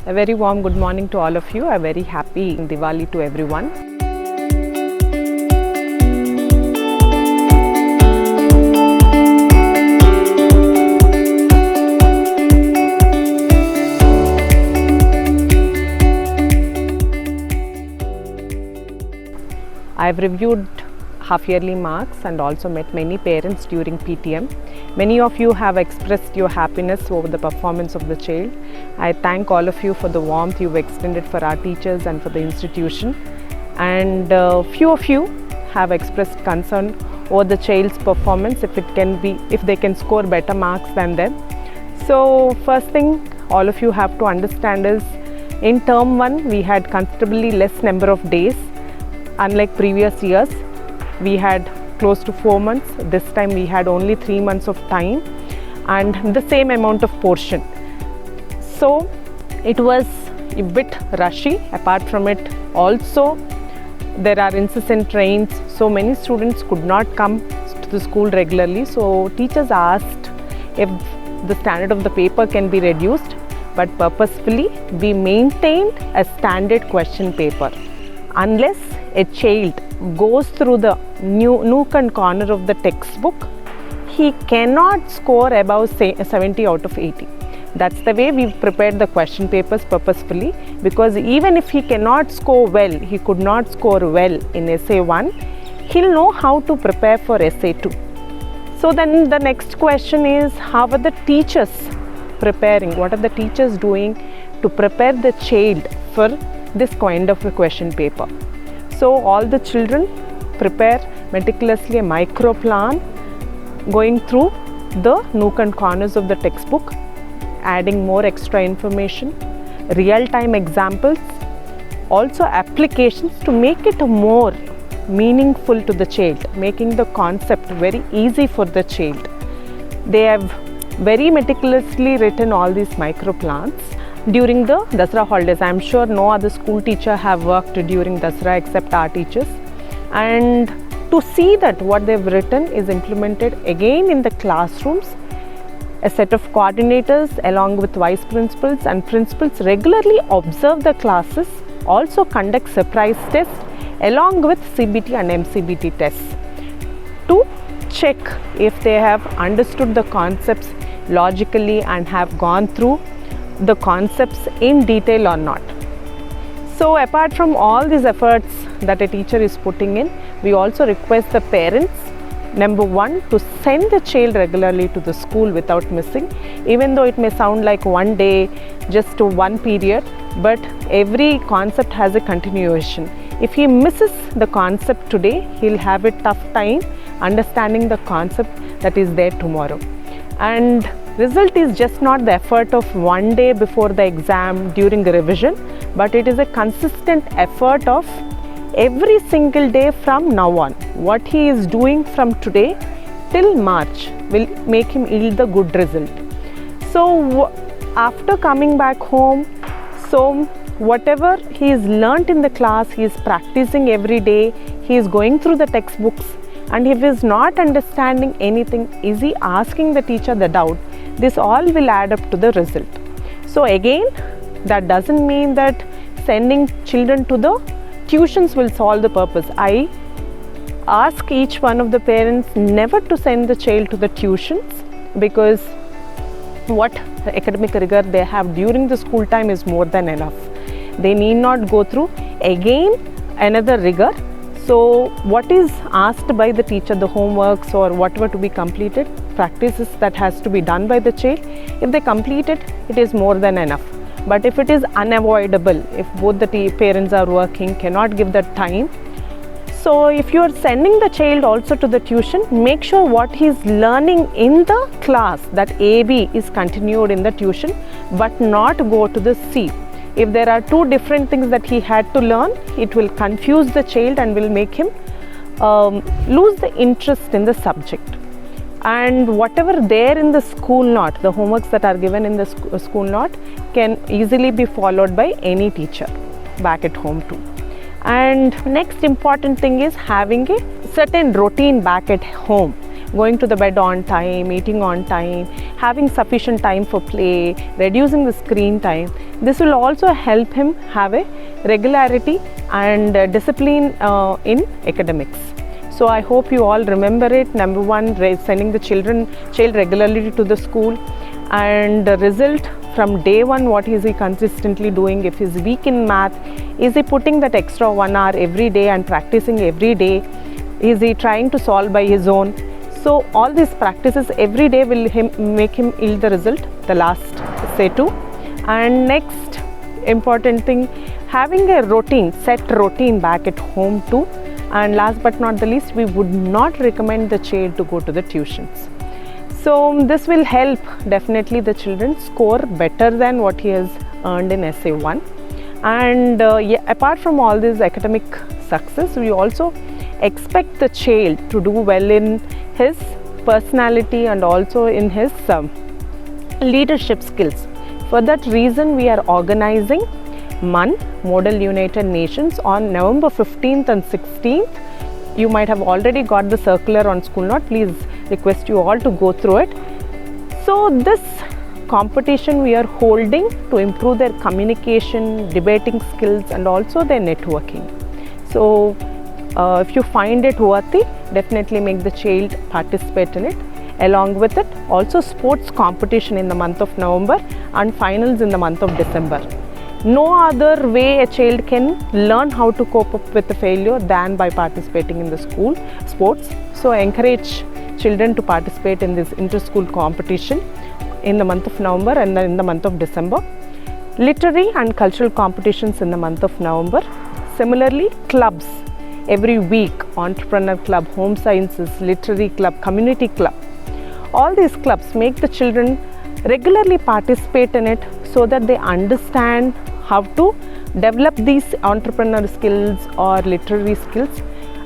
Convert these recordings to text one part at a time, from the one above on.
A very warm good morning to all of you. A very happy Diwali to everyone. I have reviewed half-yearly marks and also met many parents during PTM. Many of you have expressed your happiness over the performance of the child. I thank all of you for the warmth you've extended for our teachers and for the institution. And few of you have expressed concern over the child's performance, if they can score better marks than them. So first thing all of you have to understand is, in term 1 we had considerably less number of days. Unlike previous years, we had close to 4 months. This time we had only 3 months of time and the same amount of portion. So it was a bit rushy. Apart from it, also there are incessant rains, so many students could not come to the school regularly. So teachers asked if the standard of the paper can be reduced, but purposefully we maintained a standard question paper. Unless a child goes through the nook and corner of the textbook, he cannot score above 70 out of 80. That's the way we've prepared the question papers purposefully, because even if he cannot score well, he could not score well in essay 1, he'll know how to prepare for essay 2. So then the next question is, how are the teachers preparing? What are the teachers doing to prepare the child for this kind of a question paper? So all the children prepare meticulously a micro plan, going through the nook and corners of the textbook, adding more extra information, real-time examples, also applications to make it more meaningful to the child, making the concept very easy for the child. They have very meticulously written all these micro plans. During the Dasara holidays, I am sure no other school teacher have worked during Dasara except our teachers. And to see that what they've written is implemented again in the classrooms, a set of coordinators along with vice principals and principals regularly observe the classes, also conduct surprise tests along with CBT and MCBT tests to check if they have understood the concepts logically and have gone through the concepts in detail or not. So apart from all these efforts that a teacher is putting in, we also request the parents, number 1, to send the child regularly to the school without missing, even though it may sound like one day, just one period, but every concept has a continuation. If he misses the concept today, he'll have a tough time understanding the concept that is there tomorrow. And result is just not the effort of one day before the exam during the revision, but it is a consistent effort of every single day from now on. What he is doing from today till March will make him yield the good result. So after coming back home, so whatever he has learnt in the class, he is practicing every day, he is going through the textbooks, and if he is not understanding anything, is he asking the teacher the doubt? This all will add up to the result. So again, that doesn't mean that sending children to the tuitions will solve the purpose. I ask each one of the parents never to send the child to the tuitions, because what academic rigor they have during the school time is more than enough. They need not go through again another rigor. So what is asked by the teacher, the homeworks or whatever to be completed, practices that has to be done by the child, if they complete it, it is more than enough. But if it is unavoidable, if both the parents are working, cannot give that time, so if you are sending the child also to the tuition, make sure what he is learning in the class, that AB is continued in the tuition, but not go to the C. If there are two different things that he had to learn, it will confuse the child and will make him lose the interest in the subject. And whatever there in the school note, the homeworks that are given in the school note can easily be followed by any teacher back at home too. And next important thing is having a certain routine back at home. going to the bed on time, eating on time, having sufficient time for play, reducing the screen time. This will also help him have a regularity and discipline in academics. So I hope you all remember it. Number one, sending the child regularly to the school, and the result from day one, what is he consistently doing? If he's weak in math, is he putting that extra 1 hour every day and practicing every day? Is he trying to solve by his own? So all these practices every day will make him yield the result, the last say two. And next important thing, having a routine, set routine back at home too. And last but not the least, we would not recommend the child to go to the tuitions. So this will help definitely the children score better than what he has earned in essay 1. And apart from all this academic success, we also expect the child to do well in his personality and also in his leadership skills. For that reason, we are organizing MUN, Model United Nations, on November 15th and 16th. You might have already got the circular on School Note. Please request you all to go through it. So this competition we are holding to improve their communication, debating skills, and also their networking. So if you find it worthy, definitely make the child participate in it. Along with it, also sports competition in the month of November and finals in the month of December. No other way a child can learn how to cope up with the failure than by participating in the school sports. So encourage children to participate in this inter-school competition in the month of November and then in the month of December. Literary and cultural competitions in the month of November. Similarly, clubs every week, entrepreneur club, home sciences, literary club, community club. All these clubs make the children regularly participate in it so that they understand how to develop these entrepreneur skills or literary skills,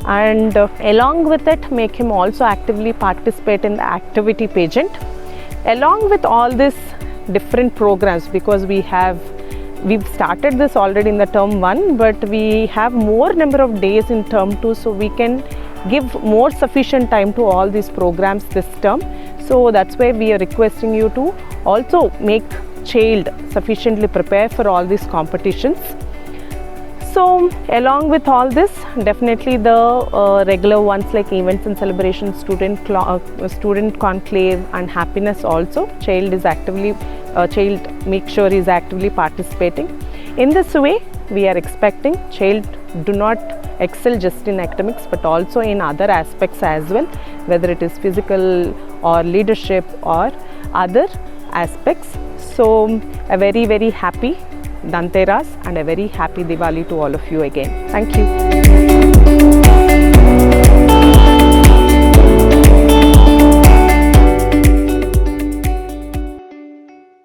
and along with it make him also actively participate in the activity pageant. Along with all these different programs, because we've started this already in the term 1, but we have more number of days in term 2, so we can give more sufficient time to all these programs this term. So that's why we are requesting you to also make child sufficiently prepare for all these competitions. So along with all this, definitely the regular ones like events and celebrations, student conclave and happiness also, child make sure is actively participating. In this way, we are expecting child do not excel just in academics but also in other aspects as well, whether it is physical or leadership or other aspects. So a very, very happy Dhanteras and a very happy Diwali to all of you again. Thank you.